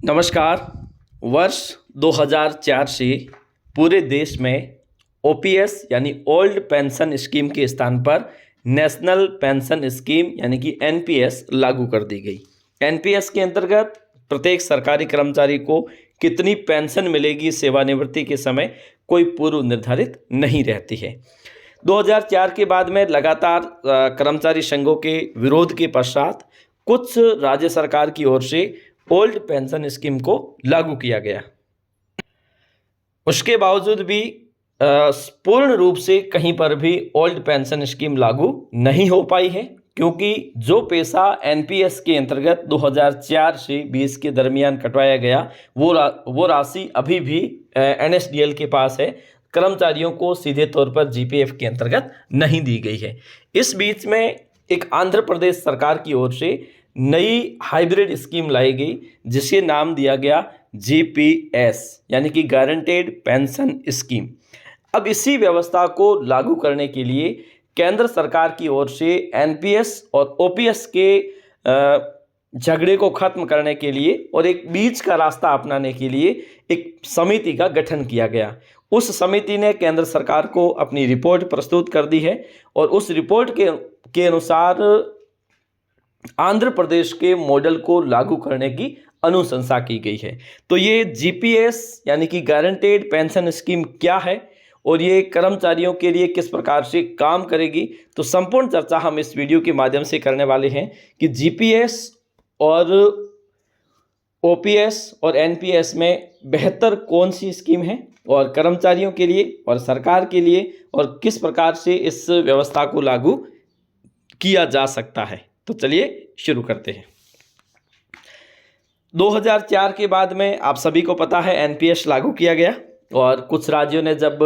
नमस्कार। वर्ष 2004 से पूरे देश में ओपीएस यानी ओल्ड पेंशन स्कीम के स्थान पर नेशनल पेंशन स्कीम यानी कि एनपीएस लागू कर दी गई। एनपीएस के अंतर्गत प्रत्येक सरकारी कर्मचारी को कितनी पेंशन मिलेगी सेवानिवृत्ति के समय कोई पूर्व निर्धारित नहीं रहती है। 2004 के बाद में लगातार कर्मचारी संघों के विरोध के पश्चात कुछ राज्य सरकार की ओर से ओल्ड पेंशन स्कीम को लागू किया गया। उसके बावजूद भी पूर्ण रूप से कहीं पर भी ओल्ड पेंशन स्कीम लागू नहीं हो पाई है, क्योंकि जो पैसा एनपीएस के अंतर्गत 2004 से 20 के दरमियान कटवाया गया वो राशि अभी भी एनएसडीएल के पास है। कर्मचारियों को सीधे तौर पर जीपीएफ के अंतर्गत नहीं दी गई है। इस बीच में एक आंध्र प्रदेश सरकार की ओर से नई हाइब्रिड स्कीम लाई गई, जिसे नाम दिया गया जीपीएस यानी कि गारंटेड पेंशन स्कीम। अब इसी व्यवस्था को लागू करने के लिए केंद्र सरकार की ओर से एनपीएस और ओपीएस के झगड़े को खत्म करने के लिए और एक बीच का रास्ता अपनाने के लिए एक समिति का गठन किया गया। उस समिति ने केंद्र सरकार को अपनी रिपोर्ट प्रस्तुत कर दी है और उस रिपोर्ट के अनुसार आंध्र प्रदेश के मॉडल को लागू करने की अनुशंसा की गई है। तो ये जीपीएस यानी कि गारंटेड पेंशन स्कीम क्या है और ये कर्मचारियों के लिए किस प्रकार से काम करेगी, तो संपूर्ण चर्चा हम इस वीडियो के माध्यम से करने वाले हैं कि जीपीएस और ओपीएस और एनपीएस में बेहतर कौन सी स्कीम है और कर्मचारियों के लिए और सरकार के लिए और किस प्रकार से इस व्यवस्था को लागू किया जा सकता है। तो चलिए शुरू करते हैं। 2004 के बाद में आप सभी को पता है एनपीएस लागू किया गया और कुछ राज्यों ने जब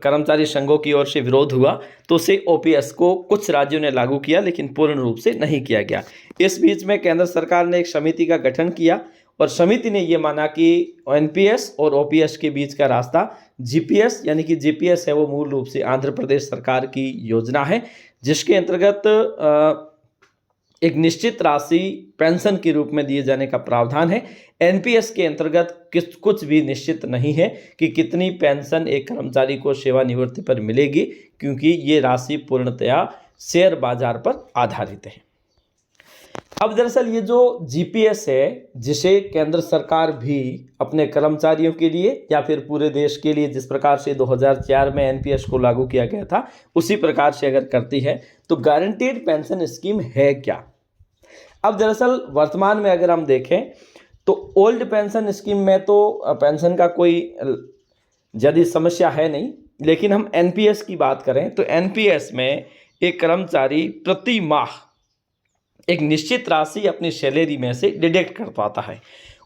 कर्मचारी संघों की ओर से विरोध हुआ तो उसे ओपीएस को कुछ राज्यों ने लागू किया, लेकिन पूर्ण रूप से नहीं किया गया। इस बीच में केंद्र सरकार ने एक समिति का गठन किया और समिति ने ये माना कि एनपीएस और ओपीएस के बीच का रास्ता जीपीएस यानी कि जीपीएस है, वो मूल रूप से आंध्र प्रदेश सरकार की योजना है, जिसके अंतर्गत एक निश्चित राशि पेंशन के रूप में दिए जाने का प्रावधान है। एनपीएस के अंतर्गत कुछ भी निश्चित नहीं है कि कितनी पेंशन एक कर्मचारी को सेवानिवृत्ति पर मिलेगी, क्योंकि ये राशि पूर्णतया शेयर बाजार पर आधारित है। अब दरअसल ये जो जीपीएस है, जिसे केंद्र सरकार भी अपने कर्मचारियों के लिए या फिर पूरे देश के लिए जिस प्रकार से 2004 में एनपीएस को लागू किया गया था उसी प्रकार से अगर करती है तो गारंटेड पेंशन स्कीम है क्या। अब दरअसल वर्तमान में अगर हम देखें तो ओल्ड पेंशन स्कीम में तो पेंशन का कोई ज़्यादा समस्या है नहीं, लेकिन हम एनपीएस की बात करें तो एनपीएस में एक कर्मचारी प्रति माह एक निश्चित राशि अपनी सैलरी में से डिडक्ट कर पाता है।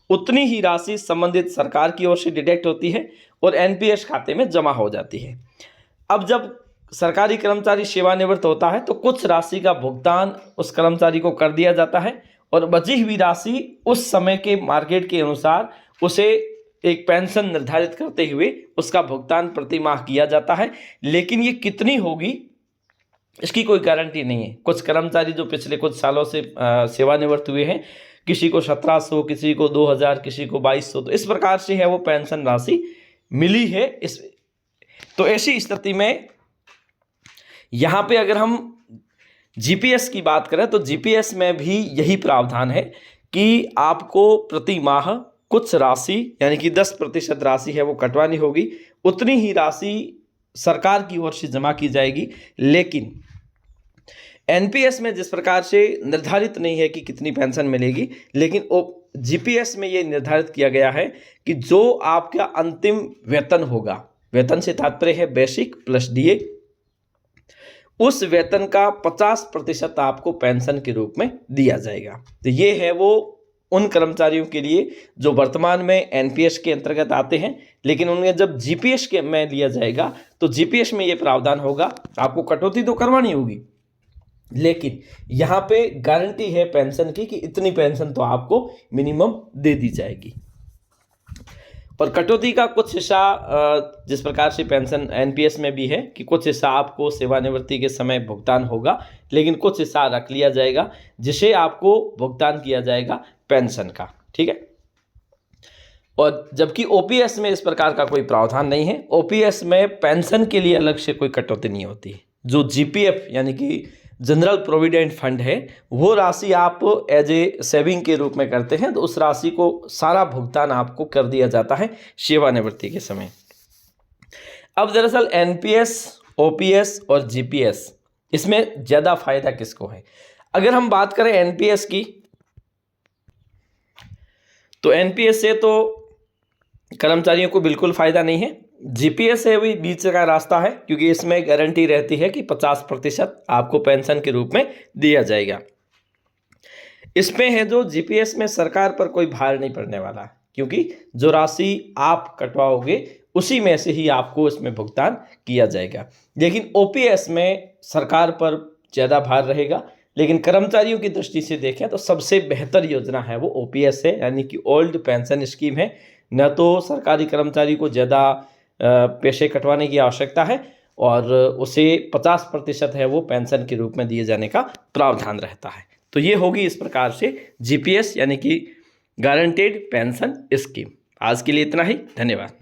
उतनी ही राशि संबंधित सरकार की ओर से डिडक्ट होती है और एनपीएस खाते में जमा हो जाती है। अब जब सरकारी कर्मचारी सेवानिवृत्त होता है तो कुछ राशि का भुगतान उस कर्मचारी को कर दिया जाता है और बची हुई राशि उस समय के मार्केट के अनुसार उसे एक पेंशन निर्धारित करते हुए उसका भुगतान प्रति माह किया जाता है। लेकिन ये कितनी होगी इसकी कोई गारंटी नहीं है। कुछ कर्मचारी जो पिछले कुछ सालों से सेवानिवृत्त हुए हैं, किसी को 1700, किसी को 2000, किसी को 2200, तो इस प्रकार से है वो पेंशन राशि मिली है। तो ऐसी स्थिति में यहाँ पे अगर हम जीपीएस की बात करें तो जीपीएस में भी यही प्रावधान है कि आपको प्रति माह कुछ राशि यानी कि 10% राशि है वो कटवानी होगी। उतनी ही राशि सरकार की ओर से जमा की जाएगी। लेकिन एनपीएस में जिस प्रकार से निर्धारित नहीं है कि कितनी पेंशन मिलेगी, लेकिन जीपीएस में ये निर्धारित किया गया है कि जो आपका अंतिम वेतन होगा, वेतन से तात्पर्य है बेसिक प्लस डीए, उस वेतन का 50% आपको पेंशन के रूप में दिया जाएगा। तो ये है वो उन कर्मचारियों के लिए जो वर्तमान में एनपीएस के अंतर्गत आते हैं, लेकिन उन्हें जब जीपीएस के में लिया जाएगा तो जीपीएस में ये प्रावधान होगा, आपको कटौती तो करवानी होगी, लेकिन यहाँ पे गारंटी है पेंशन की कि इतनी पेंशन तो आपको मिनिमम दे दी जाएगी। और कटौती का कुछ हिस्सा जिस प्रकार से पेंशन एनपीएस में भी है कि कुछ हिस्सा आपको सेवानिवृत्ति के समय भुगतान होगा, लेकिन कुछ हिस्सा रख लिया जाएगा जिसे आपको भुगतान किया जाएगा पेंशन का। ठीक है। और जबकि ओपीएस में इस प्रकार का कोई प्रावधान नहीं है। ओपीएस में पेंशन के लिए अलग से कोई कटौती नहीं होती। जो जीपीएफ यानी कि जनरल प्रोविडेंट फंड है, वो राशि आप एज ए सेविंग के रूप में करते हैं, तो उस राशि को सारा भुगतान आपको कर दिया जाता है सेवानिवृत्ति के समय। अब दरअसल एनपीएस, ओपीएस और जीपीएस, इसमें ज़्यादा फायदा किसको है? अगर हम बात करें एनपीएस की, तो एनपीएस से तो कर्मचारियों को बिल्कुल फ़ायदा नहीं है। जीपीएस से भी बीच का रास्ता है, क्योंकि इसमें गारंटी रहती है कि 50% आपको पेंशन के रूप में दिया जाएगा। इसमें है जो जीपीएस में सरकार पर कोई भार नहीं पड़ने वाला, क्योंकि जो राशि आप कटवाओगे उसी में से ही आपको इसमें भुगतान किया जाएगा। लेकिन ओपीएस में सरकार पर ज़्यादा भार रहेगा, लेकिन कर्मचारियों की दृष्टि से देखें तो सबसे बेहतर योजना है वो ओपीएस है, यानी कि ओल्ड पेंशन स्कीम है। न तो सरकारी कर्मचारी को ज़्यादा पैसे कटवाने की आवश्यकता है, और उसे 50% है वो पेंशन के रूप में दिए जाने का प्रावधान रहता है। तो ये होगी इस प्रकार से जीपीएस यानी कि गारंटेड पेंशन स्कीम। आज के लिए इतना ही, धन्यवाद।